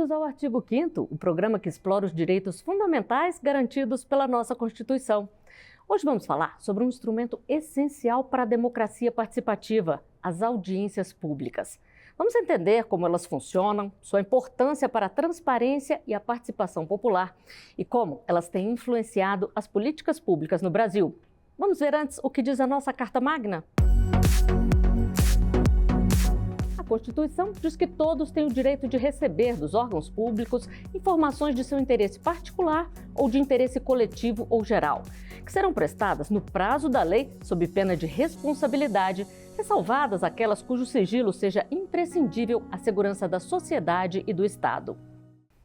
bem-vindos ao Artigo 5º, o programa que explora os direitos fundamentais garantidos pela nossa Constituição. Hoje vamos falar sobre um instrumento essencial para a democracia participativa, as audiências públicas. Vamos entender como elas funcionam, sua importância para a transparência e a participação popular e como elas têm influenciado as políticas públicas no Brasil. Vamos ver antes o que diz a nossa Carta Magna? A Constituição diz que todos têm o direito de receber dos órgãos públicos informações de seu interesse particular ou de interesse coletivo ou geral, que serão prestadas no prazo da lei sob pena de responsabilidade, ressalvadas aquelas cujo sigilo seja imprescindível à segurança da sociedade e do Estado.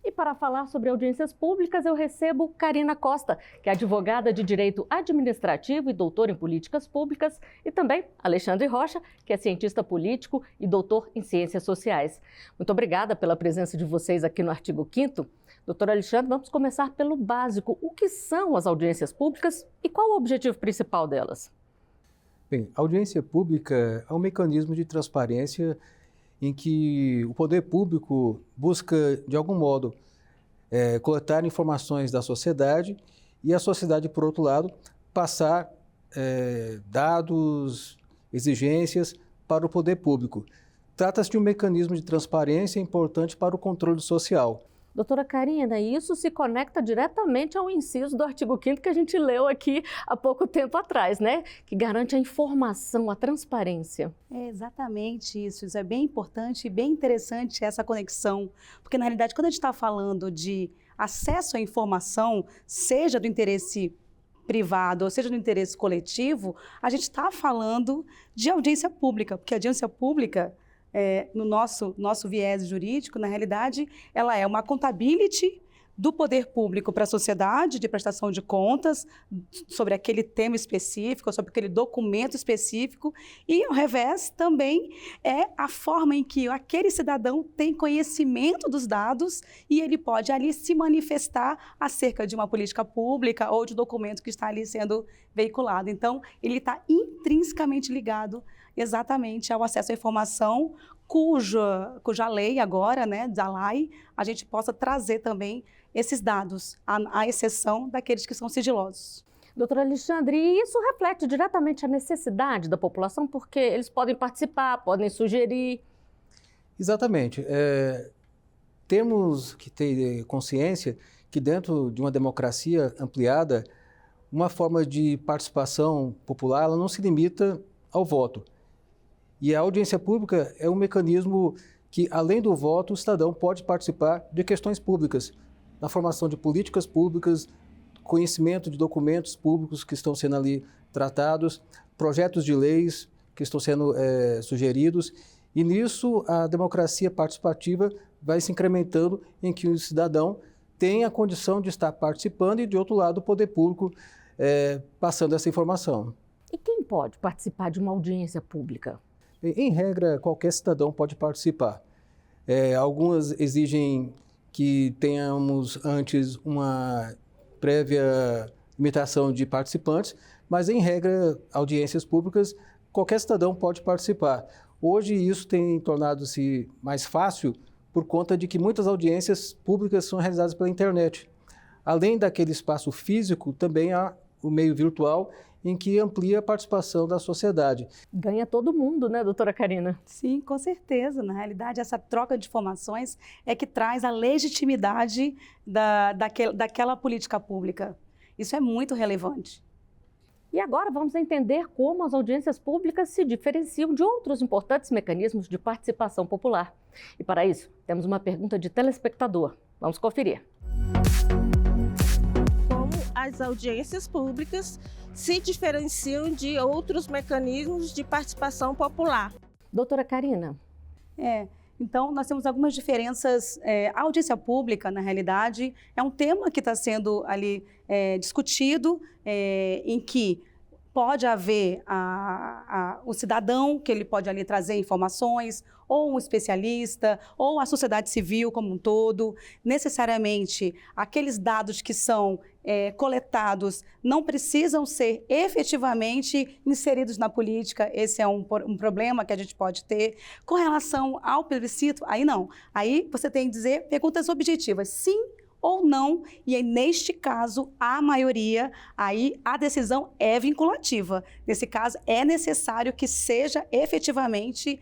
E para falar sobre audiências públicas, eu recebo Karina Costa, que é advogada de Direito Administrativo e doutora em Políticas Públicas, e também Alexandre Rocha, que é cientista político e doutor em Ciências Sociais. Muito obrigada pela presença de vocês aqui no Artigo 5º. Doutor Alexandre, vamos começar pelo básico. O que são as audiências públicas e qual o objetivo principal delas? Bem, a audiência pública é um mecanismo de transparência em que o poder público busca, de algum modo, coletar informações da sociedade e a sociedade, por outro lado, passar dados, exigências para o poder público. Trata-se de um mecanismo de transparência importante para o controle social. Doutora Karina, isso se conecta diretamente ao inciso do artigo 5º que a gente leu aqui há pouco tempo atrás, né? Que garante a informação, a transparência. É exatamente isso. Isso é bem importante e bem interessante essa conexão. Porque, na realidade, quando a gente está falando de acesso à informação, seja do interesse privado ou seja do interesse coletivo, a gente está falando de audiência pública, porque a audiência pública, no nosso viés jurídico, na realidade, ela é uma accountability do poder público para a sociedade, de prestação de contas sobre aquele tema específico, sobre aquele documento específico, e, ao revés, também é a forma em que aquele cidadão tem conhecimento dos dados e ele pode ali se manifestar acerca de uma política pública ou de documento que está ali sendo veiculado. Então, ele está intrinsecamente ligado exatamente ao acesso à informação, cuja lei agora, né, da LAI, a gente possa trazer também esses dados, à exceção daqueles que são sigilosos. Doutor Alexandre, e isso reflete diretamente a necessidade da população, porque eles podem participar, podem sugerir. Exatamente. Temos que ter consciência que dentro de uma democracia ampliada, uma forma de participação popular ela não se limita ao voto. E a audiência pública é um mecanismo que, além do voto, o cidadão pode participar de questões públicas, na formação de políticas públicas, conhecimento de documentos públicos que estão sendo ali tratados, projetos de leis que estão sendo sugeridos, e nisso a democracia participativa vai se incrementando em que o cidadão tem a condição de estar participando e, de outro lado, o poder público passando essa informação. E quem pode participar de uma audiência pública? Em regra, qualquer cidadão pode participar. Algumas exigem que tenhamos antes uma prévia limitação de participantes, mas em regra, audiências públicas, qualquer cidadão pode participar. Hoje isso tem tornado-se mais fácil por conta de que muitas audiências públicas são realizadas pela internet. Além daquele espaço físico, também há o meio virtual, em que amplia a participação da sociedade. Ganha todo mundo, né, doutora Karina? Sim, com certeza. Na realidade, essa troca de informações é que traz a legitimidade daquela política pública. Isso é muito relevante. E agora vamos entender como as audiências públicas se diferenciam de outros importantes mecanismos de participação popular. E para isso, temos uma pergunta de telespectador. Vamos conferir. As audiências públicas se diferenciam de outros mecanismos de participação popular. Doutora Karina. Então, nós temos algumas diferenças. A audiência pública, na realidade, é um tema que está sendo ali discutido, em que Pode haver o cidadão, que ele pode ali trazer informações, ou um especialista, ou a sociedade civil como um todo. Necessariamente, aqueles dados que são coletados não precisam ser efetivamente inseridos na política. Esse é um problema que a gente pode ter. Com relação ao plebiscito, aí não. Aí você tem que dizer perguntas objetivas, sim ou não, e aí, neste caso, a maioria, aí a decisão é vinculativa. Nesse caso, é necessário que seja efetivamente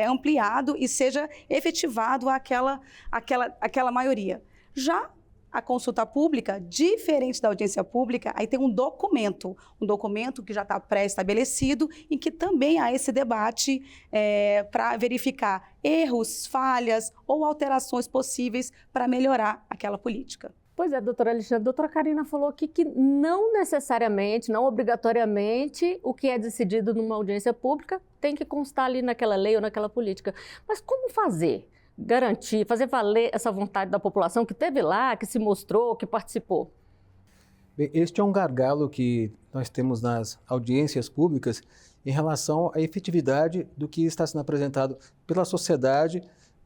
ampliado e seja efetivado aquela maioria. Já a consulta pública, diferente da audiência pública, aí tem um documento que já está pré-estabelecido, em que também há esse debate para verificar erros, falhas ou alterações possíveis para melhorar aquela política. Pois é, doutora Alexandra, a doutora Karina falou aqui que não necessariamente, não obrigatoriamente, o que é decidido numa audiência pública tem que constar ali naquela lei ou naquela política. Mas como fazer? Garantir, fazer valer essa vontade da população que esteve lá, que se mostrou, que participou? Bem, este é um gargalo que nós temos nas audiências públicas em relação à efetividade do que está sendo apresentado pela sociedade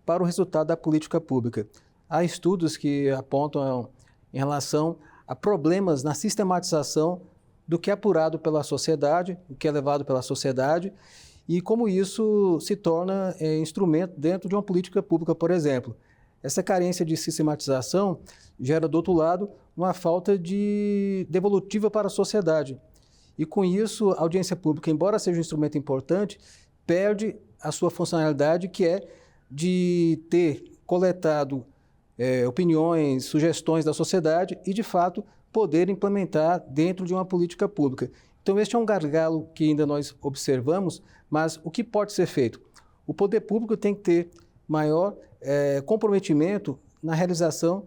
para o resultado da política pública. Há estudos que apontam em relação a problemas na sistematização do que é apurado pela sociedade, o que é levado pela sociedade, e como isso se torna instrumento dentro de uma política pública, por exemplo. Essa carência de sistematização gera, do outro lado, uma falta de devolutiva para a sociedade. E com isso, a audiência pública, embora seja um instrumento importante, perde a sua funcionalidade, que é de ter coletado opiniões, sugestões da sociedade e, de fato, poder implementar dentro de uma política pública. Então, este é um gargalo que ainda nós observamos, mas o que pode ser feito? O poder público tem que ter maior comprometimento na realização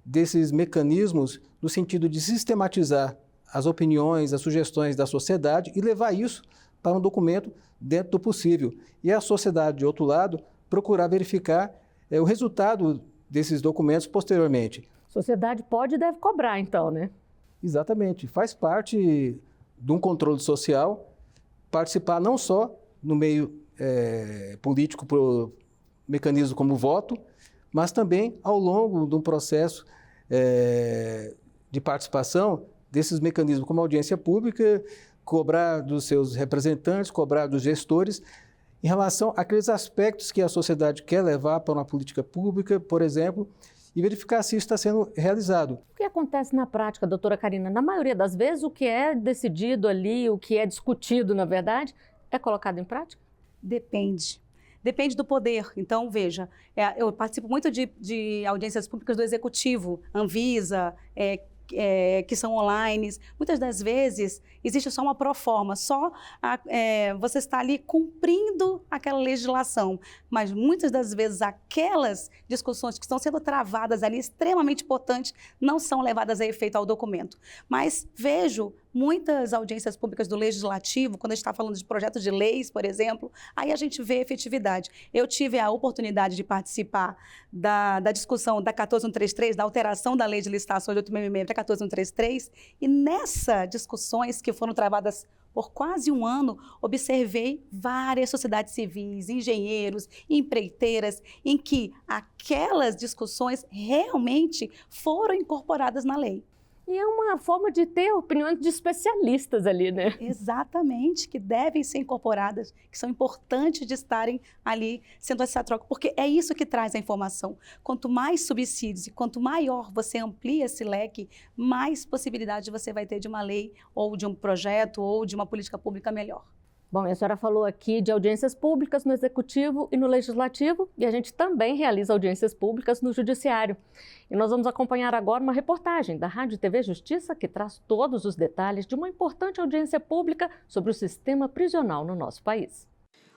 desses mecanismos no sentido de sistematizar as opiniões, as sugestões da sociedade e levar isso para um documento dentro do possível. E a sociedade, de outro lado, procurar verificar o resultado desses documentos posteriormente. A sociedade pode e deve cobrar, então, né? Exatamente. Faz parte de um controle social participar não só no meio político por mecanismos como o voto, mas também ao longo de um processo de participação desses mecanismos como a audiência pública, cobrar dos seus representantes, cobrar dos gestores, em relação àqueles aspectos que a sociedade quer levar para uma política pública, por exemplo, e verificar se isso está sendo realizado. O que acontece na prática, doutora Karina? Na maioria das vezes, o que é decidido ali, o que é discutido, na verdade, é colocado em prática? Depende. Depende do poder. Então, veja, eu participo muito de audiências públicas do Executivo, Anvisa, que são online. Muitas das vezes existe só uma proforma, você está ali cumprindo aquela legislação, mas muitas das vezes aquelas discussões que estão sendo travadas ali, extremamente importantes, não são levadas a efeito ao documento. Mas vejo muitas audiências públicas do Legislativo, quando a gente está falando de projetos de leis, por exemplo, aí a gente vê efetividade. Eu tive a oportunidade de participar da discussão da 14133, da alteração da Lei de Licitações de 866 para 14133, e nessas discussões que foram travadas por quase um ano, observei várias sociedades civis, engenheiros, empreiteiras, em que aquelas discussões realmente foram incorporadas na lei. E é uma forma de ter opiniões de especialistas ali, né? Exatamente, que devem ser incorporadas, que são importantes de estarem ali sendo essa troca, porque é isso que traz a informação. Quanto mais subsídios e quanto maior você amplia esse leque, mais possibilidade você vai ter de uma lei, ou de um projeto, ou de uma política pública melhor. Bom, a senhora falou aqui de audiências públicas no Executivo e no Legislativo, e a gente também realiza audiências públicas no Judiciário. E nós vamos acompanhar agora uma reportagem da Rádio TV Justiça que traz todos os detalhes de uma importante audiência pública sobre o sistema prisional no nosso país.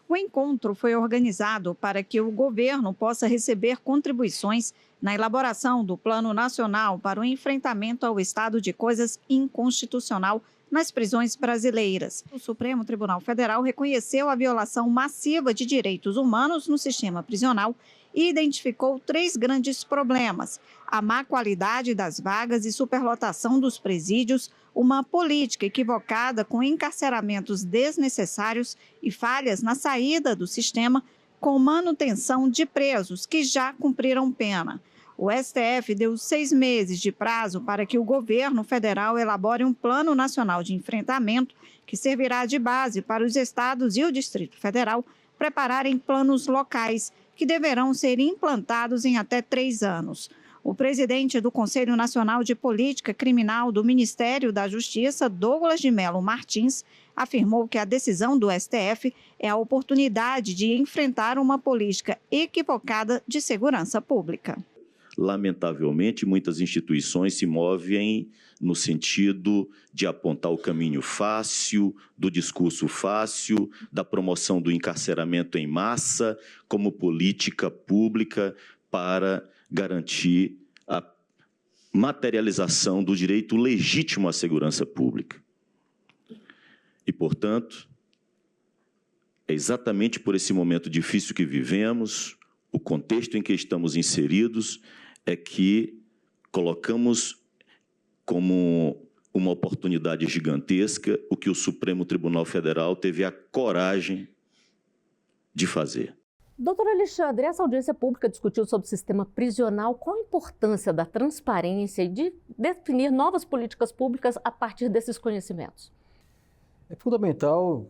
O encontro foi organizado para que o governo possa receber contribuições na elaboração do Plano Nacional para o enfrentamento ao estado de coisas inconstitucional nas prisões brasileiras. O Supremo Tribunal Federal reconheceu a violação massiva de direitos humanos no sistema prisional e identificou 3 grandes problemas: a má qualidade das vagas e superlotação dos presídios, uma política equivocada com encarceramentos desnecessários e falhas na saída do sistema, com manutenção de presos que já cumpriram pena. O STF deu 6 meses de prazo para que o governo federal elabore um plano nacional de enfrentamento que servirá de base para os estados e o Distrito Federal prepararem planos locais que deverão ser implantados em até 3 anos. O presidente do Conselho Nacional de Política Criminal do Ministério da Justiça, Douglas de Mello Martins, afirmou que a decisão do STF é a oportunidade de enfrentar uma política equivocada de segurança pública. Lamentavelmente, muitas instituições se movem no sentido de apontar o caminho fácil, do discurso fácil, da promoção do encarceramento em massa como política pública para garantir a materialização do direito legítimo à segurança pública. E, portanto, é exatamente por esse momento difícil que vivemos, o contexto em que estamos inseridos, é que colocamos como uma oportunidade gigantesca o que o Supremo Tribunal Federal teve a coragem de fazer. Doutor Alexandre, essa audiência pública discutiu sobre o sistema prisional. Qual a importância da transparência e de definir novas políticas públicas a partir desses conhecimentos? É fundamental,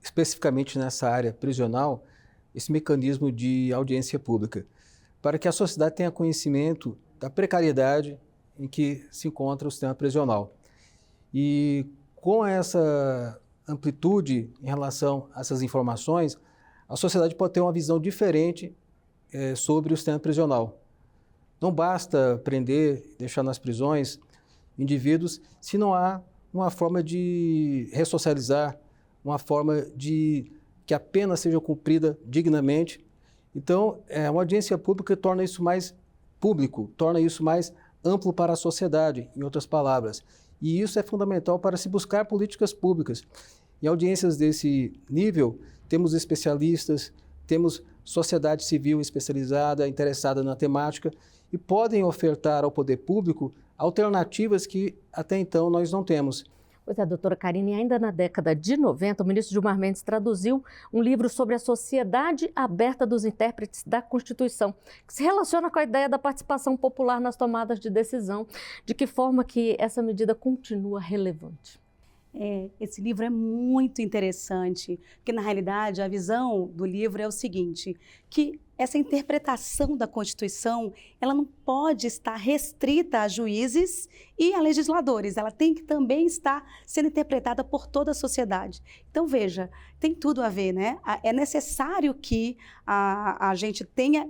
especificamente nessa área prisional, esse mecanismo de audiência pública, para que a sociedade tenha conhecimento da precariedade em que se encontra o sistema prisional. E com essa amplitude em relação a essas informações, a sociedade pode ter uma visão diferente sobre o sistema prisional. Não basta prender, deixar nas prisões indivíduos se não há uma forma de ressocializar, uma forma de que a pena seja cumprida dignamente. Então, uma audiência pública torna isso mais público, torna isso mais amplo para a sociedade, em outras palavras. E isso é fundamental para se buscar políticas públicas. Em audiências desse nível, temos especialistas, temos sociedade civil especializada, interessada na temática, e podem ofertar ao poder público alternativas que até então nós não temos. Pois é, doutora Karine, ainda na década de 90, o ministro Gilmar Mendes traduziu um livro sobre a sociedade aberta dos intérpretes da Constituição, que se relaciona com a ideia da participação popular nas tomadas de decisão. De que forma que essa medida continua relevante? Esse livro é muito interessante, porque na realidade a visão do livro é o seguinte, que essa interpretação da Constituição, ela não pode estar restrita a juízes e a legisladores, ela tem que também estar sendo interpretada por toda a sociedade. Então, veja, tem tudo a ver, né? É necessário que a gente tenha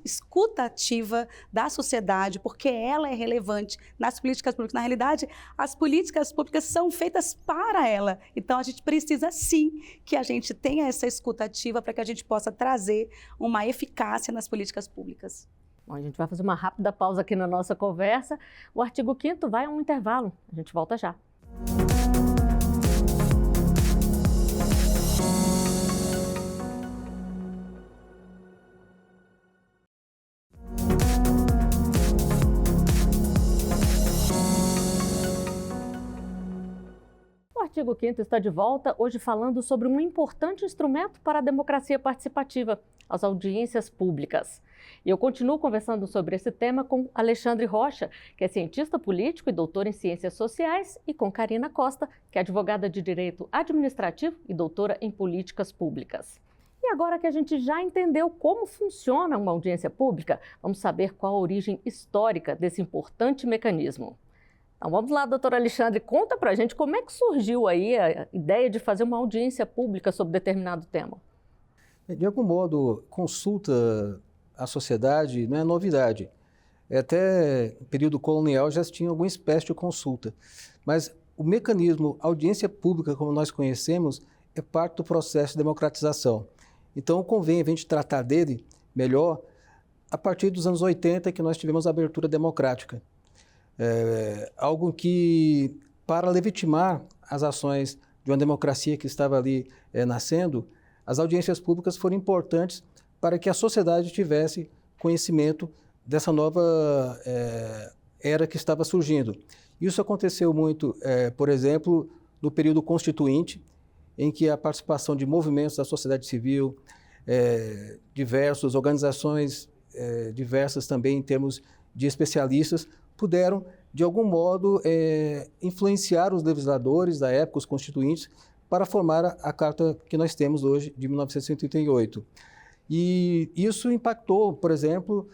escuta ativa da sociedade, porque ela é relevante nas políticas públicas. Na realidade, as políticas públicas são feitas para ela. Então, a gente precisa, sim, que a gente tenha essa escuta ativa para que a gente possa trazer uma eficácia nas políticas públicas. Bom, a gente vai fazer uma rápida pausa aqui na nossa conversa. O artigo 5º vai a um intervalo. A gente volta já. O artigo 5º está de volta, hoje falando sobre um importante instrumento para a democracia participativa, as audiências públicas. E eu continuo conversando sobre esse tema com Alexandre Rocha, que é cientista político e doutor em ciências sociais, e com Karina Costa, que é advogada de direito administrativo e doutora em políticas públicas. E agora que a gente já entendeu como funciona uma audiência pública, vamos saber qual a origem histórica desse importante mecanismo. Então vamos lá, doutor Alexandre, conta pra gente como é que surgiu aí a ideia de fazer uma audiência pública sobre determinado tema. De algum modo, consulta à sociedade não é novidade. Até no período colonial já se tinha alguma espécie de consulta. Mas o mecanismo audiência pública, como nós conhecemos, é parte do processo de democratização. Então convém a gente tratar dele melhor a partir dos anos 80, que nós tivemos a abertura democrática. Algo que, para legitimar as ações de uma democracia que estava ali nascendo, as audiências públicas foram importantes para que a sociedade tivesse conhecimento dessa nova era que estava surgindo. Isso aconteceu muito, por exemplo, no período constituinte, em que a participação de movimentos da sociedade civil, diversas organizações diversas também em termos de especialistas, puderam, de algum modo, influenciar os legisladores da época, os constituintes, para formar a Carta que nós temos hoje, de 1988. E isso impactou, por exemplo,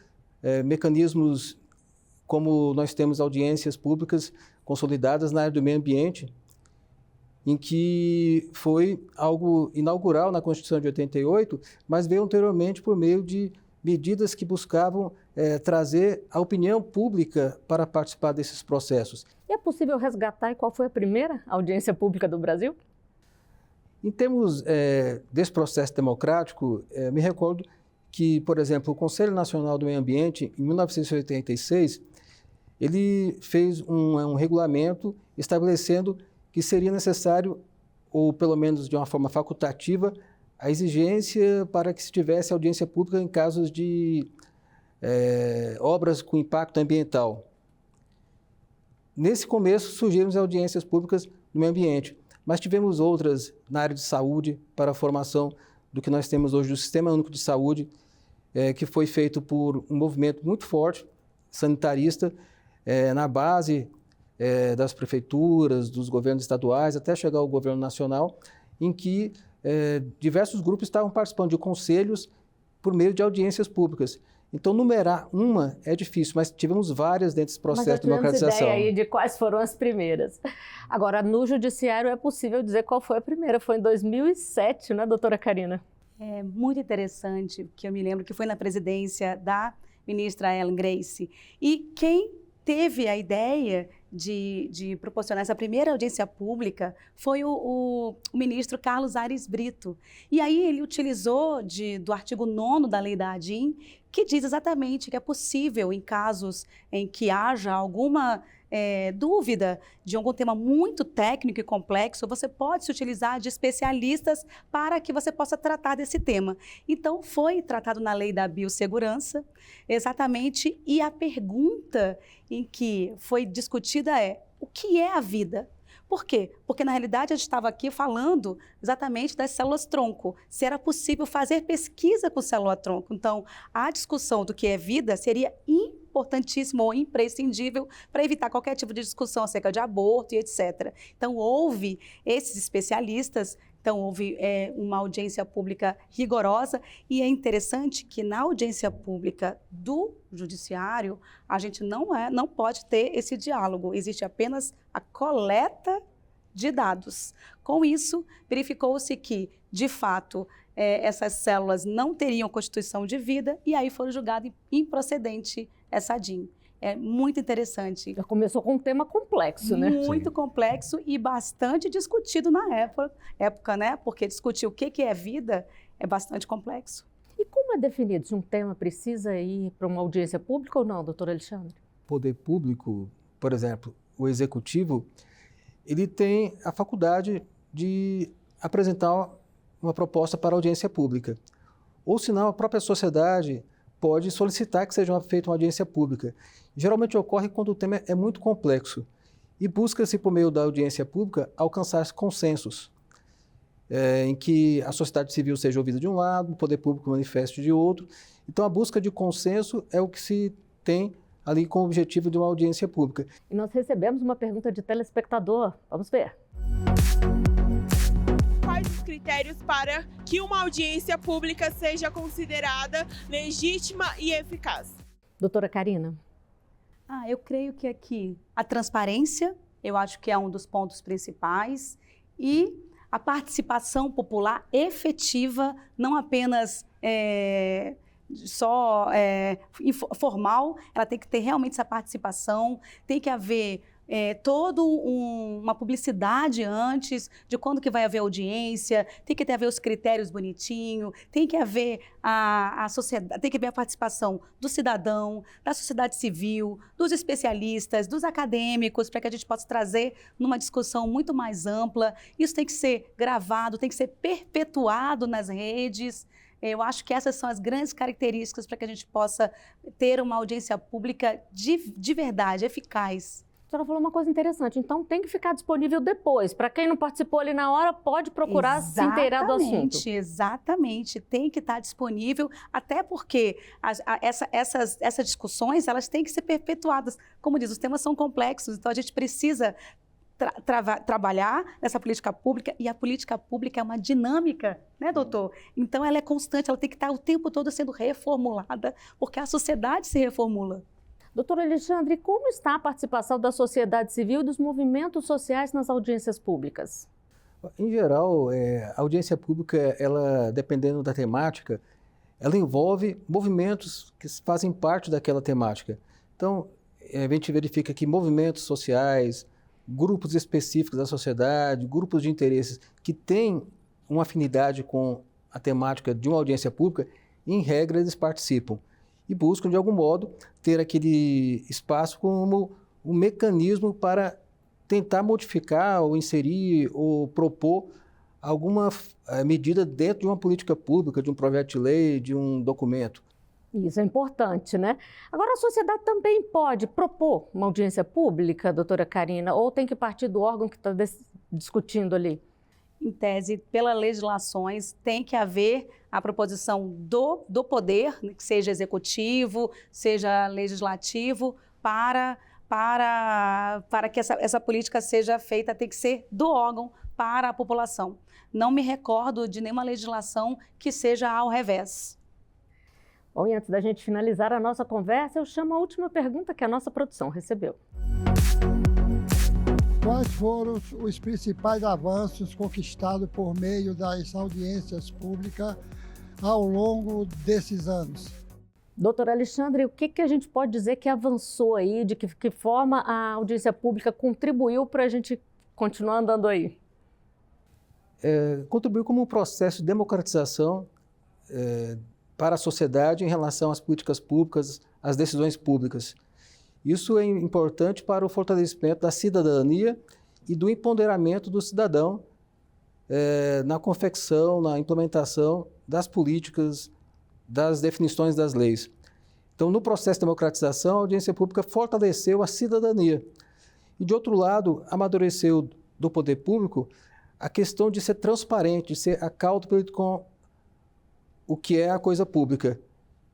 mecanismos como nós temos audiências públicas consolidadas na área do meio ambiente, em que foi algo inaugural na Constituição de 88, mas veio anteriormente por meio de medidas que buscavam trazer a opinião pública para participar desses processos. E é possível resgatar qual foi a primeira audiência pública do Brasil? Em termos desse processo democrático, me recordo que, por exemplo, o Conselho Nacional do Meio Ambiente, em 1986, ele fez um regulamento estabelecendo que seria necessário, ou pelo menos de uma forma facultativa, a exigência para que se tivesse audiência pública em casos de obras com impacto ambiental. Nesse começo surgiram as audiências públicas no meio ambiente, mas tivemos outras na área de saúde para a formação do que nós temos hoje, do Sistema Único de Saúde, que foi feito por um movimento muito forte, sanitarista, na base das prefeituras, dos governos estaduais, até chegar ao governo nacional, em que diversos grupos estavam participando de conselhos por meio de audiências públicas. Então, numerar uma é difícil, mas tivemos várias dentro desse processo de democratização. Mas já ideia aí de quais foram as primeiras. Agora, no judiciário é possível dizer qual foi a primeira. Foi em 2007, né, doutora Karina? É muito interessante, que eu me lembro que foi na presidência da ministra Ellen Grace. E quem teve a ideia de proporcionar essa primeira audiência pública foi o ministro Carlos Aires Brito. E aí ele utilizou do artigo 9º da lei da ADIM, que diz exatamente que é possível, em casos em que haja alguma dúvida de algum tema muito técnico e complexo, você pode se utilizar de especialistas para que você possa tratar desse tema. Então, foi tratado na lei da biossegurança, exatamente, e a pergunta em que foi discutida é: o que é a vida? Por quê? Porque, na realidade, a gente estava aqui falando exatamente das células-tronco, se era possível fazer pesquisa com célula-tronco. Então, a discussão do que é vida seria importantíssimo ou imprescindível para evitar qualquer tipo de discussão acerca de aborto e etc. Então, houve esses especialistas, então houve uma audiência pública rigorosa, e é interessante que na audiência pública do judiciário, a gente não pode ter esse diálogo, existe apenas a coleta de dados. Com isso, verificou-se que, de fato, essas células não teriam constituição de vida, e aí foi julgado improcedente essa ADIM. É muito interessante. Já começou com um tema complexo, né? Muito complexo e bastante discutido na época, né? Porque discutir o que é vida é bastante complexo. E como é definido se um tema precisa ir para uma audiência pública ou não, doutor Alexandre? O poder público, por exemplo, o executivo, ele tem a faculdade de apresentar uma proposta para audiência pública. Ou, senão, a própria sociedade pode solicitar que seja feita uma audiência pública. Geralmente ocorre quando o tema é muito complexo e busca-se, por meio da audiência pública, alcançar consensos, em que a sociedade civil seja ouvida de um lado, o poder público manifeste de outro. Então, a busca de consenso é o que se tem ali com o objetivo de uma audiência pública. E nós recebemos uma pergunta de telespectador. Vamos ver. Quais os critérios para que uma audiência pública seja considerada legítima e eficaz? Doutora Karina. Eu creio que aqui a transparência, eu acho que é um dos pontos principais, e a participação popular efetiva, não apenas formal, ela tem que ter realmente essa participação, tem que haver toda uma publicidade antes de quando que vai haver audiência, tem que haver os critérios bonitinho, tem que haver a sociedade, tem que haver a participação do cidadão, da sociedade civil, dos especialistas, dos acadêmicos, para que a gente possa trazer numa discussão muito mais ampla. Isso tem que ser gravado, tem que ser perpetuado nas redes. Eu acho que essas são as grandes características para que a gente possa ter uma audiência pública de verdade, eficaz. A senhora falou uma coisa interessante, então tem que ficar disponível depois. Para quem não participou ali na hora, pode procurar se inteirar do assunto. Exatamente, tem que estar disponível, até porque essas discussões elas têm que ser perpetuadas. Como diz, os temas são complexos, então a gente precisa trabalhar nessa política pública, e a política pública é uma dinâmica, né, doutor? Então ela é constante, ela tem que estar o tempo todo sendo reformulada, porque a sociedade se reformula. Doutor Alexandre, como está a participação da sociedade civil e dos movimentos sociais nas audiências públicas? Em geral, a audiência pública, ela, dependendo da temática, ela envolve movimentos que fazem parte daquela temática. Então, a gente verifica que movimentos sociais, grupos específicos da sociedade, grupos de interesses que têm uma afinidade com a temática de uma audiência pública, em regra, eles participam e buscam, de algum modo, ter aquele espaço como um mecanismo para tentar modificar ou inserir ou propor alguma medida dentro de uma política pública, de um projeto de lei, de um documento. Isso é importante, né? Agora, a sociedade também pode propor uma audiência pública, doutora Karina, ou tem que partir do órgão que está discutindo ali? Em tese, pelas legislações, tem que haver a proposição do poder, que seja executivo, seja legislativo, para que essa política seja feita, tem que ser do órgão para a população. Não me recordo de nenhuma legislação que seja ao revés. Bom, e antes da gente finalizar a nossa conversa, eu chamo a última pergunta que a nossa produção recebeu. Quais foram os principais avanços conquistados por meio das audiências públicas ao longo desses anos? Doutor Alexandre, o que a gente pode dizer que avançou aí, de que forma a audiência pública contribuiu para a gente continuar andando aí? Contribuiu como um processo de democratização para a sociedade em relação às políticas públicas, às decisões públicas. Isso é importante para o fortalecimento da cidadania e do empoderamento do cidadão na confecção, na implementação das políticas, das definições das leis. Então, no processo de democratização, a audiência pública fortaleceu a cidadania. E, de outro lado, amadureceu do poder público a questão de ser transparente, de ser accountable com o que é a coisa pública.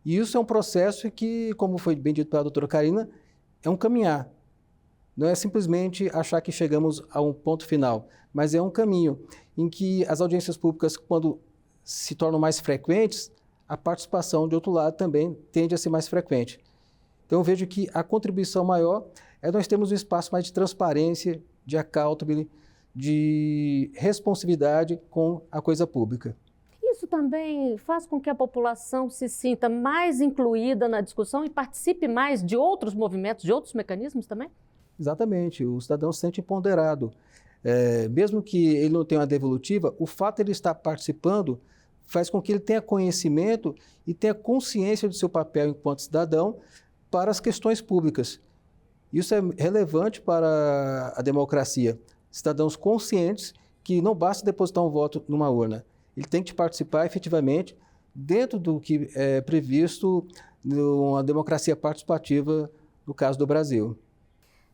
E isso é um processo que, como foi bem dito pela doutora Karina, é um caminhar. Não é simplesmente achar que chegamos a um ponto final, mas é um caminho em que as audiências públicas, quando se tornam mais frequentes, a participação, de outro lado, também tende a ser mais frequente. Então, eu vejo que a contribuição maior é nós termos um espaço mais de transparência, de accountability, de responsividade com a coisa pública. Isso também faz com que a população se sinta mais incluída na discussão e participe mais de outros movimentos, de outros mecanismos também? Exatamente, o cidadão se sente empoderado. Mesmo que ele não tenha uma devolutiva, o fato de ele estar participando faz com que ele tenha conhecimento e tenha consciência do seu papel enquanto cidadão para as questões públicas. Isso é relevante para a democracia. Cidadãos conscientes que não basta depositar um voto numa urna. Ele tem que participar efetivamente dentro do que é previsto numa democracia participativa, no caso do Brasil.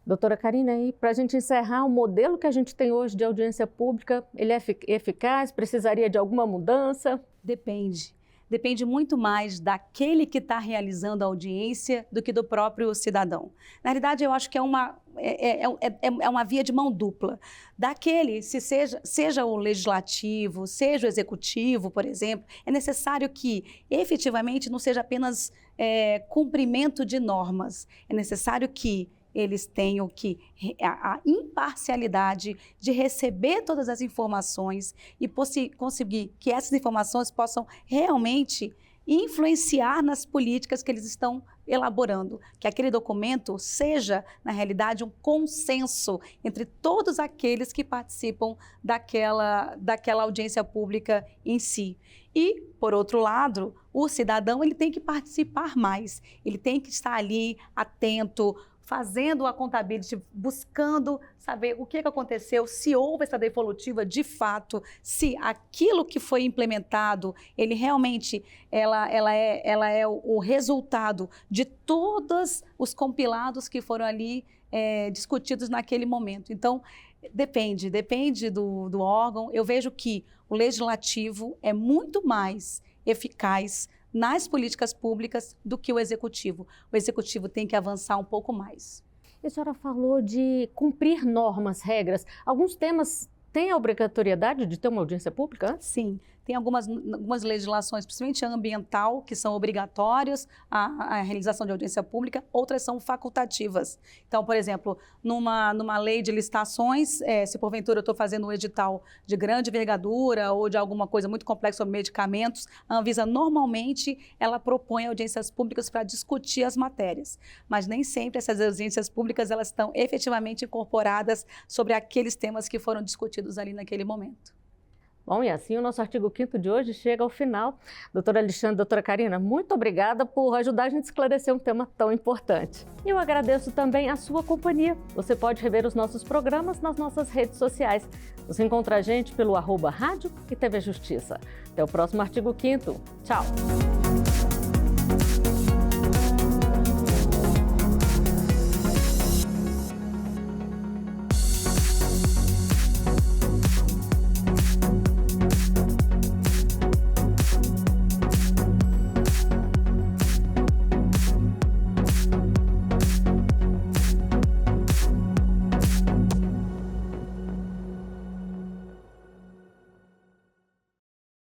Doutora Karina, e para a gente encerrar, o modelo que a gente tem hoje de audiência pública, ele é eficaz? Precisaria de alguma mudança? Depende. Depende muito mais daquele que está realizando a audiência do que do próprio cidadão. Na realidade, eu acho que é uma via de mão dupla. Daquele, seja o legislativo, seja o executivo, por exemplo, é necessário que efetivamente não seja apenas cumprimento de normas. É necessário que eles tenham a imparcialidade de receber todas as informações e conseguir que essas informações possam realmente influenciar nas políticas que eles estão elaborando, que aquele documento seja, na realidade, um consenso entre todos aqueles que participam daquela audiência pública em si. E, por outro lado, o cidadão ele tem que participar mais, ele tem que estar ali atento, fazendo a contabilidade, buscando saber o que aconteceu, se houve essa devolutiva de fato, se aquilo que foi implementado, ele realmente, ela é o resultado de todos os compilados que foram ali discutidos naquele momento. Então, depende do órgão. Eu vejo que o legislativo é muito mais eficaz nas políticas públicas do que o executivo. O executivo tem que avançar um pouco mais. E a senhora falou de cumprir normas, regras. Alguns temas têm a obrigatoriedade de ter uma audiência pública? Sim. Tem algumas legislações, principalmente a ambiental, que são obrigatórias a realização de audiência pública, outras são facultativas. Então, por exemplo, numa lei de licitações, se porventura eu estou fazendo um edital de grande envergadura ou de alguma coisa muito complexa sobre medicamentos, a Anvisa normalmente ela propõe audiências públicas para discutir as matérias. Mas nem sempre essas audiências públicas elas estão efetivamente incorporadas sobre aqueles temas que foram discutidos ali naquele momento. Bom, e assim o nosso artigo 5º de hoje chega ao final. Doutora Alexandre, doutora Karina, muito obrigada por ajudar a gente a esclarecer um tema tão importante. E eu agradeço também a sua companhia. Você pode rever os nossos programas nas nossas redes sociais. Você encontra a gente pelo @Rádio e TV Justiça. Até o próximo artigo 5º. Tchau!